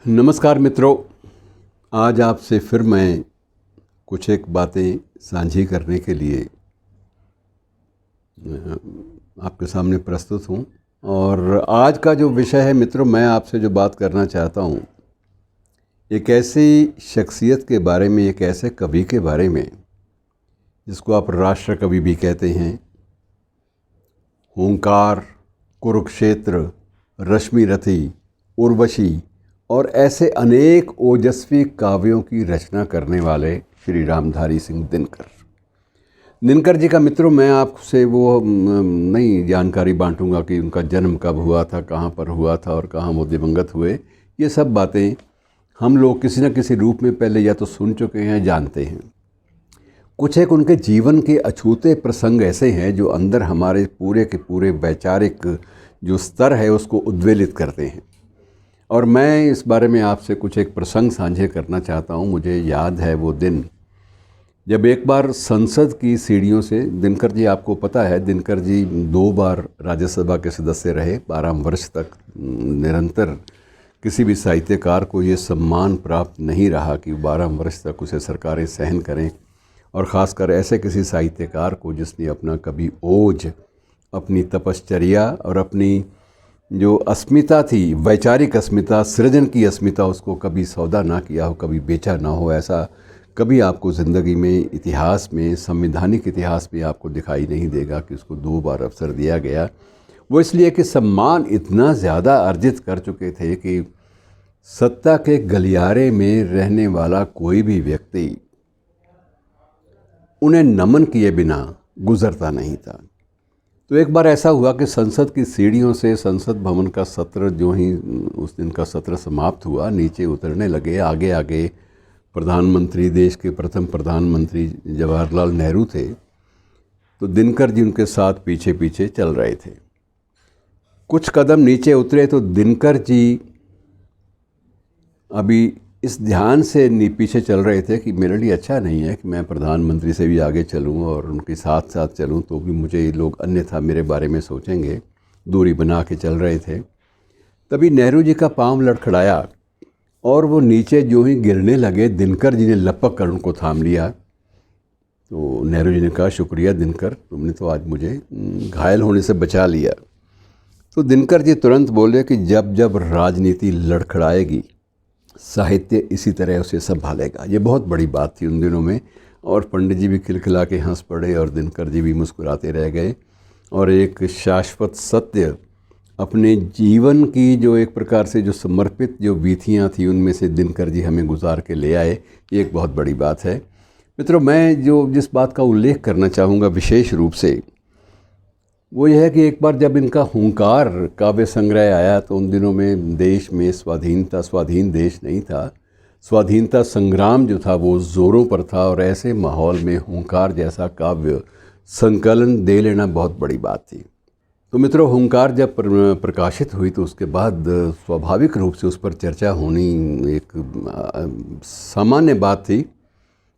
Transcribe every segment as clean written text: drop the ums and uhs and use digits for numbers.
नमस्कार मित्रों। आज आपसे फिर मैं कुछ एक बातें साझी करने के लिए आपके सामने प्रस्तुत हूँ। और आज का जो विषय है मित्रों, मैं आपसे जो बात करना चाहता हूँ, एक ऐसी शख्सियत के बारे में, एक ऐसे कवि के बारे में जिसको आप राष्ट्र कवि भी कहते हैं। हुंकार, कुरुक्षेत्र, रश्मिरथी, उर्वशी और ऐसे अनेक ओजस्वी काव्यों की रचना करने वाले श्री रामधारी सिंह दिनकर। दिनकर जी का मित्रों, मैं आपसे वो नई जानकारी बांटूंगा कि उनका जन्म कब हुआ था, कहाँ पर हुआ था और कहाँ वो दिवंगत हुए। ये सब बातें हम लोग किसी न किसी रूप में पहले या तो सुन चुके हैं, जानते हैं। कुछ एक उनके जीवन के अछूते प्रसंग ऐसे हैं जो अंदर हमारे पूरे के पूरे वैचारिक जो स्तर है उसको उद्वेलित करते हैं। और मैं इस बारे में आपसे कुछ एक प्रसंग साझे करना चाहता हूँ। मुझे याद है वो दिन जब एक बार संसद की सीढ़ियों से, दिनकर जी आपको पता है, दिनकर जी 2 बार राज्यसभा के सदस्य रहे। 12 वर्ष तक निरंतर किसी भी साहित्यकार को ये सम्मान प्राप्त नहीं रहा कि 12 वर्ष तक उसे सरकारें सहन करें, और ख़ासकर ऐसे किसी साहित्यकार को जिसने अपना कभी ओज, अपनी तपश्चर्या और अपनी जो अस्मिता थी, वैचारिक अस्मिता, सृजन की अस्मिता, उसको कभी सौदा ना किया हो, कभी बेचा ना हो। ऐसा कभी आपको ज़िंदगी में, इतिहास में, संवैधानिक इतिहास में आपको दिखाई नहीं देगा कि उसको 2 बार अवसर दिया गया। वो इसलिए कि सम्मान इतना ज़्यादा अर्जित कर चुके थे कि सत्ता के गलियारे में रहने वाला कोई भी व्यक्ति उन्हें नमन किए बिना गुज़रता नहीं था। तो एक बार ऐसा हुआ कि संसद की सीढ़ियों से संसद भवन का सत्र, जो ही उस दिन का सत्र समाप्त हुआ, नीचे उतरने लगे। आगे आगे प्रधानमंत्री, देश के प्रथम प्रधानमंत्री जवाहरलाल नेहरू थे, तो दिनकर जी उनके साथ पीछे पीछे चल रहे थे। कुछ कदम नीचे उतरे तो दिनकर जी अभी इस ध्यान से पीछे चल रहे थे कि मेरे लिए अच्छा नहीं है कि मैं प्रधानमंत्री से भी आगे चलूं और उनके साथ साथ चलूं, तो भी मुझे ये लोग अन्यथा मेरे बारे में सोचेंगे। दूरी बना के चल रहे थे। तभी नेहरू जी का पांव लड़खड़ाया और वो नीचे जो ही गिरने लगे, दिनकर जी ने लपक कर उनको थाम लिया। तो नेहरू जी ने कहा, शुक्रिया दिनकर, तुमने तो आज मुझे घायल होने से बचा लिया। तो दिनकर जी तुरंत बोले कि जब जब राजनीति लड़खड़ाएगी, साहित्य इसी तरह उसे संभालेगा। ये बहुत बड़ी बात थी उन दिनों में। और पंडित जी भी खिलखिला के हंस पड़े और दिनकर जी भी मुस्कुराते रह गए। और एक शाश्वत सत्य, अपने जीवन की जो एक प्रकार से जो समर्पित जो वीथियाँ थी, उनमें से दिनकर जी हमें गुजार के ले आए। ये एक बहुत बड़ी बात है मित्रों। मैं जिस बात का उल्लेख करना चाहूँगा विशेष रूप से, वो यह है कि एक बार जब इनका हुंकार काव्य संग्रह आया, तो उन दिनों में देश में स्वाधीन देश नहीं था। स्वाधीनता संग्राम जो था वो ज़ोरों पर था, और ऐसे माहौल में हुंकार जैसा काव्य संकलन दे लेना बहुत बड़ी बात थी। तो मित्रों, हुंकार जब प्रकाशित हुई तो उसके बाद स्वाभाविक रूप से उस पर चर्चा होनी एक सामान्य बात थी,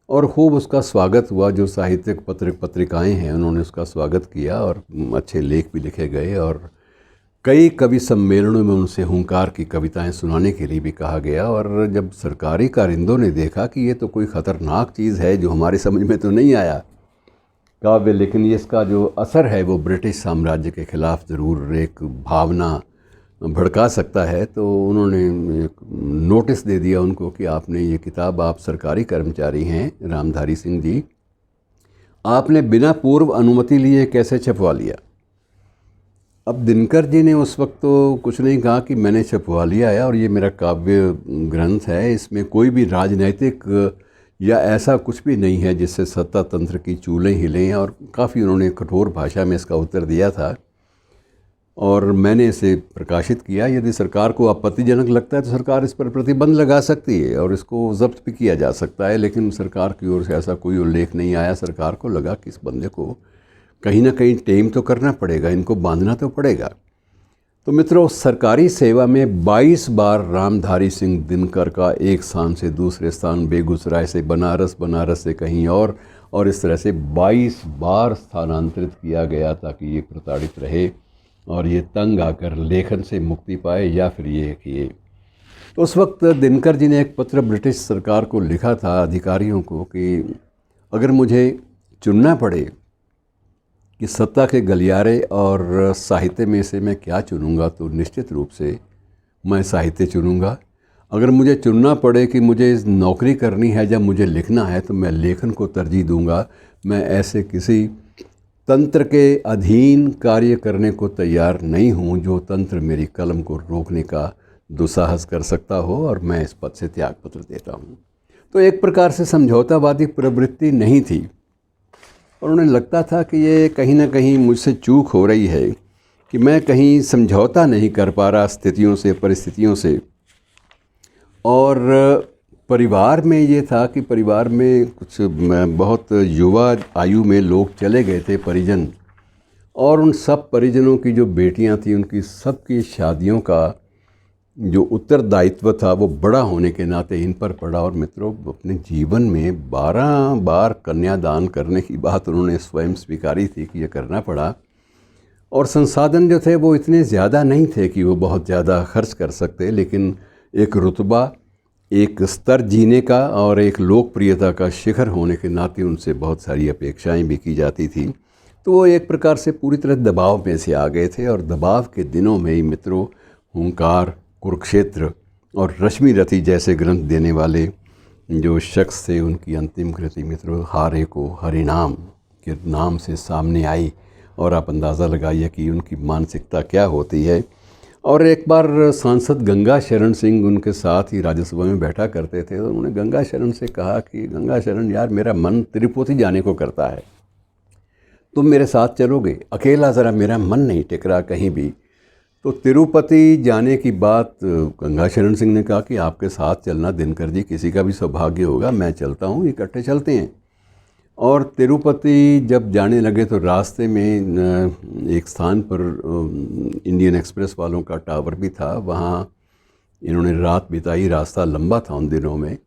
और खूब उसका स्वागत हुआ। जो साहित्यिक पत्रिकाएं हैं उन्होंने उसका स्वागत किया और अच्छे लेख भी लिखे गए, और कई कवि सम्मेलनों में उनसे हुंकार की कविताएं सुनाने के लिए भी कहा गया। और जब सरकारी कारिंदों ने देखा कि ये तो कोई ख़तरनाक चीज़ है जो हमारी समझ में तो नहीं आया काव्य, लेकिन ये इसका जो असर है वो ब्रिटिश साम्राज्य के ख़िलाफ़ ज़रूर एक भावना भड़का सकता है, तो उन्होंने एक नोटिस दे दिया उनको कि आपने ये किताब, आप सरकारी कर्मचारी हैं रामधारी सिंह जी, आपने बिना पूर्व अनुमति लिए कैसे छपवा लिया। अब दिनकर जी ने उस वक्त तो कुछ नहीं कहा कि मैंने छपवा लिया है और ये मेरा काव्य ग्रंथ है, इसमें कोई भी राजनैतिक या ऐसा कुछ भी नहीं है जिससे सत्ता तंत्र की चूलें हिलें। और काफ़ी उन्होंने कठोर भाषा में इसका उत्तर दिया था, और मैंने इसे प्रकाशित किया। यदि सरकार को आपत्तिजनक लगता है तो सरकार इस पर प्रतिबंध लगा सकती है और इसको जब्त भी किया जा सकता है, लेकिन सरकार की ओर से ऐसा कोई उल्लेख नहीं आया। सरकार को लगा कि इस बंदे को कहीं ना कहीं टेम तो करना पड़ेगा, इनको बांधना तो पड़ेगा। तो मित्रों, सरकारी सेवा में 22 बार रामधारी सिंह दिनकर का एक स्थान से दूसरे स्थान, बेगूसराय से बनारस, बनारस से कहीं और इस तरह से 22 बार स्थानांतरित किया गया ताकि ये प्रताड़ित रहे और ये तंग आकर लेखन से मुक्ति पाए, या फिर ये कि ये तो उस वक्त दिनकर जी ने एक पत्र ब्रिटिश सरकार को लिखा था, अधिकारियों को, कि अगर मुझे चुनना पड़े कि सत्ता के गलियारे और साहित्य में से मैं क्या चुनूंगा, तो निश्चित रूप से मैं साहित्य चुनूंगा। अगर मुझे चुनना पड़े कि मुझे नौकरी करनी है या मुझे लिखना है, तो मैं लेखन को तरजीह दूंगा। मैं ऐसे किसी तंत्र के अधीन कार्य करने को तैयार नहीं हूँ जो तंत्र मेरी कलम को रोकने का दुस्साहस कर सकता हो, और मैं इस पद से त्यागपत्र देता हूँ। तो एक प्रकार से समझौतावादी प्रवृत्ति नहीं थी, और उन्हें लगता था कि ये कहीं ना कहीं मुझसे चूक हो रही है कि मैं कहीं समझौता नहीं कर पा रहा स्थितियों से, परिस्थितियों से। और परिवार में ये था कि परिवार में कुछ बहुत युवा आयु में लोग चले गए थे, परिजन, और उन सब परिजनों की जो बेटियां थी, उनकी सबकी शादियों का जो उत्तरदायित्व था वो बड़ा होने के नाते इन पर पड़ा। और मित्रों, अपने जीवन में 12 बार कन्यादान करने की बात उन्होंने स्वयं स्वीकारी थी कि ये करना पड़ा। और संसाधन जो थे वो इतने ज़्यादा नहीं थे कि वो बहुत ज़्यादा खर्च कर सकते, लेकिन एक रुतबा, एक स्तर जीने का और एक लोकप्रियता का शिखर होने के नाते उनसे बहुत सारी अपेक्षाएं भी की जाती थी। तो वो एक प्रकार से पूरी तरह दबाव में से आ गए थे। और दबाव के दिनों में ही मित्रों, हुंकार, कुरुक्षेत्र और रश्मि रथी जैसे ग्रंथ देने वाले जो शख्स थे, उनकी अंतिम कृति मित्रों हारे को हरिनाम के नाम से सामने आई। और आप अंदाज़ा लगाइए कि उनकी मानसिकता क्या होती है। और एक बार सांसद गंगा शरण सिंह उनके साथ ही राज्यसभा में बैठा करते थे, तो उन्होंने गंगा शरण से कहा कि गंगा शरण यार, मेरा मन तिरुपति जाने को करता है, तुम मेरे साथ चलोगे? अकेला ज़रा मेरा मन नहीं टिक रहा कहीं भी। तो तिरुपति जाने की बात गंगा शरण सिंह ने कहा कि आपके साथ चलना दिनकर जी किसी का भी सौभाग्य होगा, मैं चलता हूँ, इकट्ठे चलते हैं। और तिरुपति जब जाने लगे तो रास्ते में एक स्थान पर इंडियन एक्सप्रेस वालों का टावर भी था, वहाँ इन्होंने रात बिताई। रास्ता लंबा था उन दिनों में,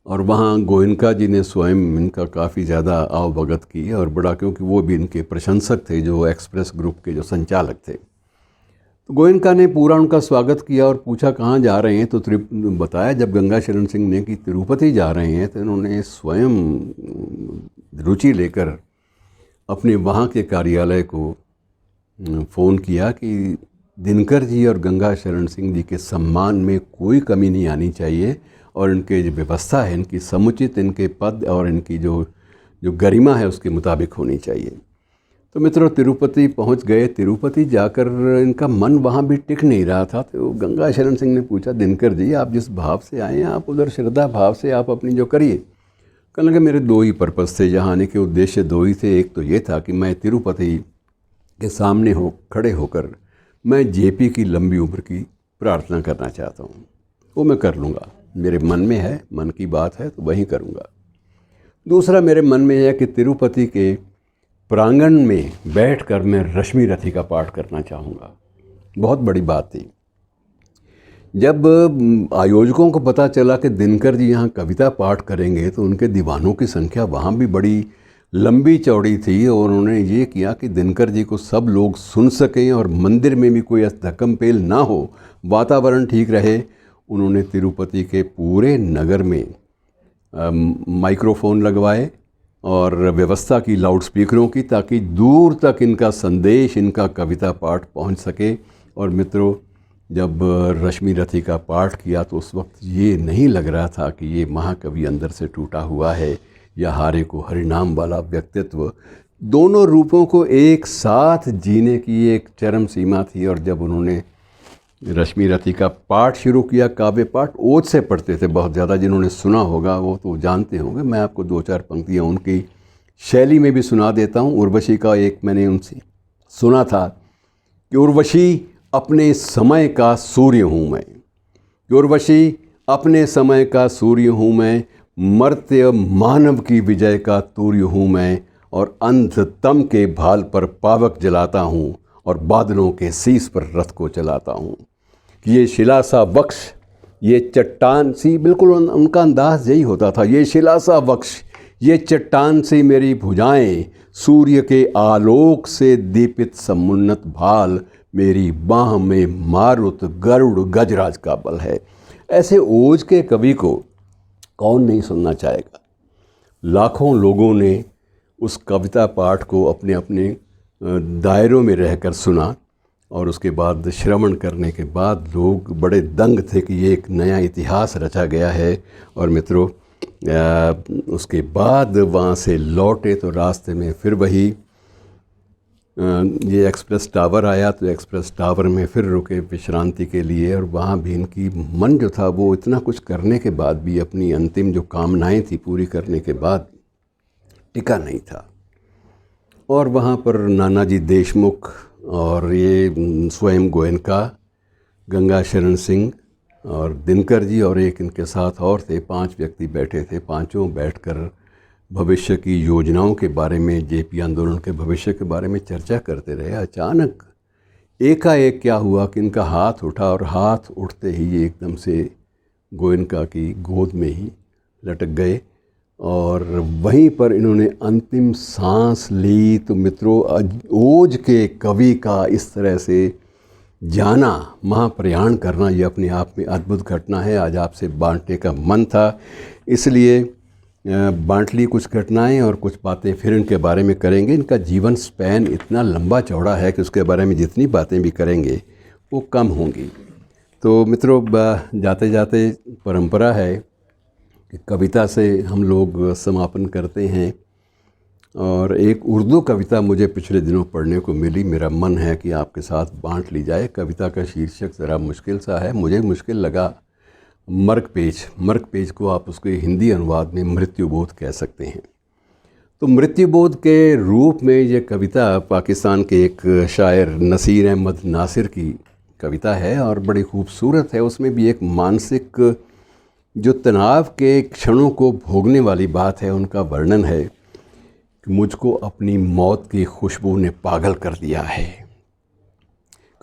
और वहाँ गोयनका जी ने स्वयं इनका काफ़ी ज़्यादा आवभगत की, और बड़ा, क्योंकि वो भी इनके प्रशंसक थे, जो एक्सप्रेस ग्रुप के जो संचालक थे। तो गोयनका ने पूरा उनका स्वागत किया और पूछा कहाँ जा रहे हैं। तो बताया जब गंगा शरण सिंह ने कि तिरुपति जा रहे हैं, तो इन्होंने स्वयं रुचि लेकर अपने वहाँ के कार्यालय को फ़ोन किया कि दिनकर जी और गंगा शरण सिंह जी के सम्मान में कोई कमी नहीं आनी चाहिए, और इनके जो व्यवस्था है, इनकी समुचित, इनके पद और इनकी जो गरिमा है उसके मुताबिक होनी चाहिए। तो मित्रों, तिरुपति पहुंच गए। तिरुपति जाकर इनका मन वहाँ भी टिक नहीं रहा था। तो गंगा शरण सिंह ने पूछा, दिनकर जी आप जिस भाव से आए हैं, आप उधर श्रद्धा भाव से आप अपनी जो करिए। कहने लगे मेरे दो ही पर्पस थे, यहाँ आने के उद्देश्य दो ही थे। एक तो ये था कि मैं तिरुपति के सामने खड़े होकर मैं जेपी की लंबी उम्र की प्रार्थना करना चाहता हूँ, वो मैं कर लूँगा, मेरे मन में है, मन की बात है तो वहीं करूँगा। दूसरा मेरे मन में है कि तिरुपति के प्रांगण में बैठकर मैं रश्मि रथी का पाठ करना चाहूँगा। बहुत बड़ी बात थी। जब आयोजकों को पता चला कि दिनकर जी यहाँ कविता पाठ करेंगे, तो उनके दीवानों की संख्या वहाँ भी बड़ी लंबी चौड़ी थी, और उन्होंने ये किया कि दिनकर जी को सब लोग सुन सकें और मंदिर में भी कोई धक्कम पेल ना हो, वातावरण ठीक रहे। उन्होंने तिरुपति के पूरे नगर में माइक्रोफोन लगवाए और व्यवस्था की लाउड स्पीकरों की, ताकि दूर तक इनका संदेश, इनका कविता पाठ पहुंच सके। और मित्रों, जब रश्मि रथी का पाठ किया तो उस वक्त ये नहीं लग रहा था कि ये महाकवि अंदर से टूटा हुआ है या हारे को हरिनाम वाला व्यक्तित्व। दोनों रूपों को एक साथ जीने की एक चरम सीमा थी। और जब उन्होंने रश्मि रथी का पाठ शुरू किया, काव्य पाठ, ओज से पढ़ते थे बहुत ज़्यादा, जिन्होंने सुना होगा वो तो जानते होंगे। मैं आपको दो चार पंक्तियाँ उनकी शैली में भी सुना देता हूँ। उर्वशी का एक मैंने उनसे सुना था कि उर्वशी अपने समय का सूर्य हूँ मैं, उर्वशी अपने समय का सूर्य हूँ मैं, मर्त्य मानव की विजय का तूर्य हूँ मैं, और अंधतम के भाल पर पावक जलाता हूँ और बादलों के शीश पर रथ को चलाता हूँ। ये शिला सा वक्ष, ये चट्टान सी, बिल्कुल उनका अंदाज यही होता था, ये शिला सा वक्ष, ये चट्टान सी मेरी भुजाएं, सूर्य के आलोक से दीपित समुन्नत भाल, मेरी बाह में मारुत गरुड़ गजराज का बल है। ऐसे ओज के कवि को कौन नहीं सुनना चाहेगा। लाखों लोगों ने उस कविता पाठ को अपने अपने दायरों में रहकर सुना और उसके बाद श्रवण करने के बाद लोग बड़े दंग थे कि ये एक नया इतिहास रचा गया है। और मित्रों, उसके बाद वहाँ से लौटे तो रास्ते में फिर वही ये एक्सप्रेस टावर आया, तो एक्सप्रेस टावर में फिर रुके विश्रांति के लिए। और वहाँ भी इनकी मन जो था वो इतना कुछ करने के बाद भी अपनी अंतिम जो कामनाएं थी पूरी करने के बाद टिका नहीं था। और वहाँ पर नानाजी देशमुख और ये स्वयं गोयनका, गंगा शरण सिंह और दिनकर जी और एक इनके साथ और थे, 5 व्यक्ति बैठे थे। पांचों बैठकर भविष्य की योजनाओं के बारे में, जेपी आंदोलन के भविष्य के बारे में चर्चा करते रहे। अचानक एकाएक क्या हुआ कि इनका हाथ उठा और हाथ उठते ही ये एकदम से गोयनका की गोद में ही लटक गए और वहीं पर इन्होंने अंतिम सांस ली। तो मित्रों, ओज के कवि का इस तरह से जाना, महाप्रयाण करना, ये अपने आप में अद्भुत घटना है। आज आपसे बांटने का मन था, इसलिए बांट ली कुछ घटनाएं और कुछ बातें फिर इनके बारे में करेंगे। इनका जीवन स्पैन इतना लंबा चौड़ा है कि उसके बारे में जितनी बातें भी करेंगे वो कम होंगी। तो मित्रों, जाते जाते परंपरा है कि कविता से हम लोग समापन करते हैं। और एक उर्दू कविता मुझे पिछले दिनों पढ़ने को मिली, मेरा मन है कि आपके साथ बांट ली जाए। कविता का शीर्षक ज़रा मुश्किल सा है, मुझे मुश्किल लगा। मर्ग पेज को आप उसके हिंदी अनुवाद में मृत्युबोध कह सकते हैं। तो मृत्युबोध के रूप में ये कविता पाकिस्तान के एक शायर नसीर अहमद नासिर की कविता है और बड़ी खूबसूरत है। उसमें भी एक मानसिक जो तनाव के क्षणों को भोगने वाली बात है, उनका वर्णन है कि मुझको अपनी मौत की खुशबू ने पागल कर दिया है,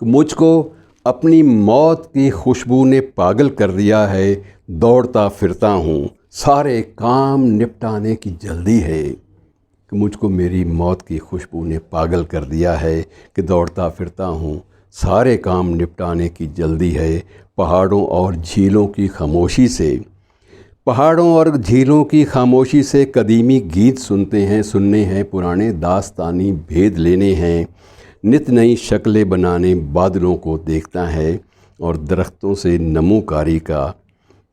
कि मुझको अपनी मौत की खुशबू ने पागल कर दिया है। दौड़ता फिरता हूँ, सारे काम निपटाने की जल्दी है, कि मुझको मेरी मौत की खुशबू ने पागल कर दिया है, कि दौड़ता फिरता हूँ, सारे काम निपटाने की जल्दी है। पहाड़ों और झीलों की खामोशी से कदीमी गीत सुनने हैं पुराने दास्तानी भेद लेने हैं। नित नई शक्लें बनाने बादलों को देखता है और दरख्तों से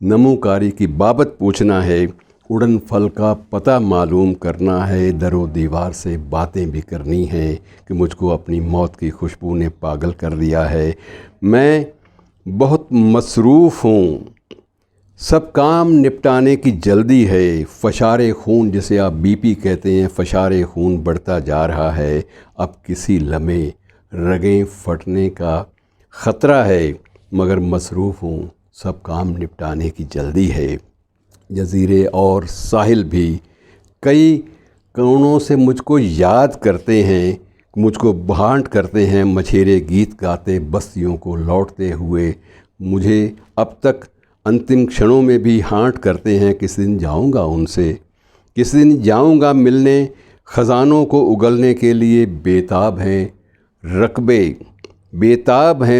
नमूकारी की बाबत पूछना है। उड़न फल का पता मालूम करना है, दरो दीवार से बातें भी करनी है, कि मुझको अपनी मौत की खुशबू ने पागल कर दिया है। मैं बहुत मसरूफ़ हूँ, सब काम निपटाने की जल्दी है। फशारे खून, जिसे आप बीपी कहते हैं, फशारे खून बढ़ता जा रहा है। अब किसी लम्हे रगें फटने का ख़तरा है, मगर मसरूफ़ हूँ, सब काम निपटाने की जल्दी है। जज़ीरे और साहिल भी कई कोणों से मुझको याद करते हैं, मुझको भांट करते हैं। मछेरे गीत गाते बस्तियों को लौटते हुए मुझे अब तक अंतिम क्षणों में भी हांट करते हैं। किस दिन जाऊंगा उनसे, किस दिन जाऊंगा मिलने, ख़ज़ानों को उगलने के लिए बेताब हैं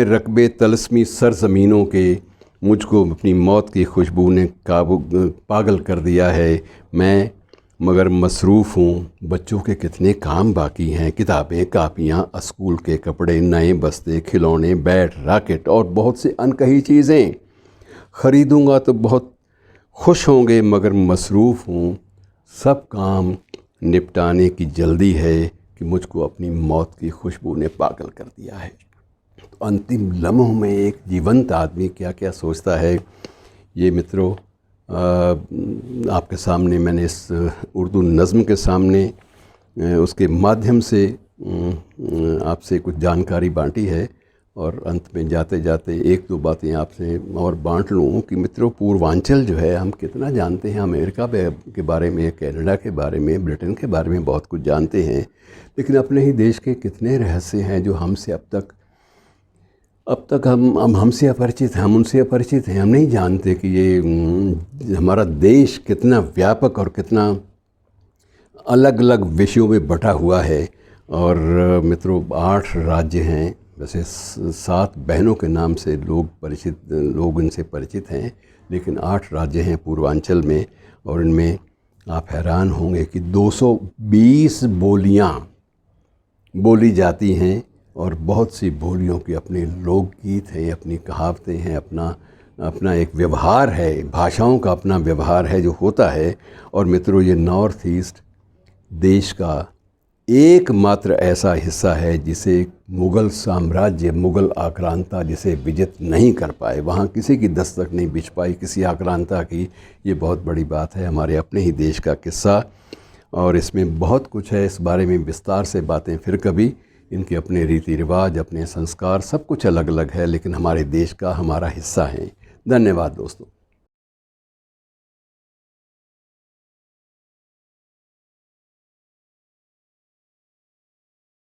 रकबे तलस्मी सरज़मीनों के। मुझको अपनी मौत की खुशबू ने पागल कर दिया है। मैं मगर मसरूफ़ हूँ, बच्चों के कितने काम बाकी हैं। किताबें, कापियाँ, स्कूल के कपड़े, नए बस्ते, खिलौने, बैट, रैकेट और बहुत से अनकही चीज़ें ख़रीदूँगा तो बहुत खुश होंगे, मगर मसरूफ़ हूँ, सब काम निपटाने की जल्दी है, कि मुझको अपनी मौत की खुशबू ने पागल कर दिया है। तो अंतिम लम्हों में एक जीवंत आदमी क्या क्या सोचता है, ये मित्रों आपके सामने मैंने इस उर्दू नज़्म के सामने उसके माध्यम से आपसे कुछ जानकारी बांटी है। और अंत में जाते जाते एक दो बातें आपसे और बांट लूँ कि मित्रों, पूर्वांचल जो है हम कितना जानते हैं। अमेरिका के बारे में, कनाडा के बारे में, ब्रिटेन के बारे में बहुत कुछ जानते हैं, लेकिन अपने ही देश के कितने रहस्य हैं जो हमसे अब तक हम हमसे अपरिचित हैं, हम उनसे अपरिचित हैं। हम नहीं जानते कि ये हमारा देश कितना व्यापक और कितना अलग अलग विषयों में बटा हुआ है। और मित्रों 8 राज्य हैं, वैसे 7 बहनों के नाम से लोग इनसे परिचित हैं, लेकिन 8 राज्य हैं पूर्वांचल में। और इनमें आप हैरान होंगे कि 220 बोलियां बोली जाती हैं और बहुत सी बोलियों के अपने लोकगीत हैं, अपनी कहावतें हैं, अपना एक व्यवहार है, भाषाओं का अपना व्यवहार है जो होता है। और मित्रों ये नॉर्थ ईस्ट देश का एकमात्र ऐसा हिस्सा है जिसे मुग़ल साम्राज्य, मुग़ल आक्रांता जिसे विजित नहीं कर पाए, वहाँ किसी की दस्तक नहीं बिछ पाई किसी आक्रांता की। ये बहुत बड़ी बात है, हमारे अपने ही देश का किस्सा, और इसमें बहुत कुछ है। इस बारे में विस्तार से बातें फिर कभी। इनके अपने रीति रिवाज, अपने संस्कार, सब कुछ अलग अलग है, लेकिन हमारे देश का हमारा हिस्सा है। धन्यवाद दोस्तों।